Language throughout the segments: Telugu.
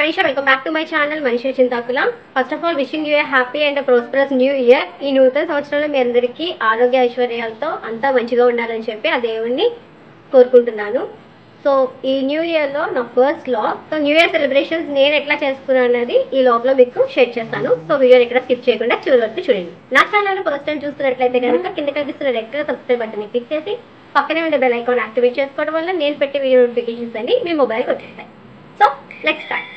Manisha. Welcome back to my channel, Manisha Chintakula. First of all, wishing you a happy and a prosperous new year. ఈ నూతన సంవత్సరంలో మీ అందరికీ ఆరోగ్య ఐశ్వర్యాలతో అంతా మంచిగా ఉండాలని చెప్పి ఆ దేవుణ్ణి కోరుకుంటున్నాను. సో ఈ న్యూ ఇయర్లో నా first log. So new year celebrations నేను ఎట్లా చేసుకున్నాను అనేది ఈ లాగ్లో మీకు షేర్ చేస్తాను. సో వీడియో ఎక్కడ స్కిప్ చేయకుండా చివరి వరకు చూడండి. నా ఛానల్ ఫస్ట్ టైం చూస్తున్నట్లయితే కనుక కింద కనిపిస్తున్న రెడ్ కలర్ సబ్స్క్రైబ్ బటన్ని క్లిక్ చేసి పక్కనే ఉండే బెల్ ఐకాన్ యాక్టివేట్ చేసుకోవడం వల్ల నేను పెట్టే వీడియో నోటిఫికేషన్స్ అన్ని మీ మొబైల్కి వచ్చేస్తాయి. So let's start.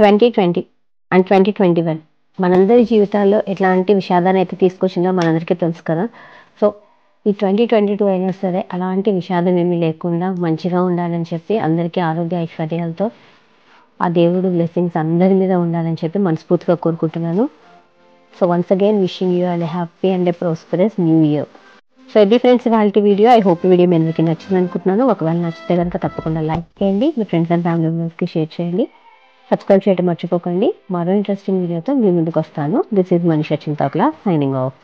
అండ్ 2021 మనందరి జీవితాల్లో ఎట్లాంటి విషాదాన్ని అయితే తీసుకొచ్చిందో మనందరికీ తెలుసు కదా. సో ఈ 2022 అయినా సరే అలాంటి విషాదం ఏమీ లేకుండా మంచిగా ఉండాలని చెప్పి అందరికీ ఆరోగ్య ఐశ్వర్యాలతో ఆ దేవుడు బ్లెస్సింగ్స్ అందరి మీద ఉండాలని చెప్పి మనస్ఫూర్తిగా కోరుకుంటున్నాను. So once again wishing you and happy and A prosperous new year. So ఇది ఫ్రెండ్స్ ఇవాళ వీడియో. ఐ హోప్ వీడియో మీ అందరికీ నచ్చింది అనుకుంటున్నాను. ఒకవేళ నచ్చితే కనుక తప్పకుండా లైక్ చేయండి, మీ ఫ్రెండ్స్ అండ్ ఫ్యామిలీ మెంబర్స్కి షేర్ చేయండి, సబ్స్క్రైబ్ చేయడం మర్చిపోకండి. మరో ఇంట్రెస్టింగ్ వీడియోతో మీ ముందుకు వస్తాను. This is Manisha Chintakula signing off.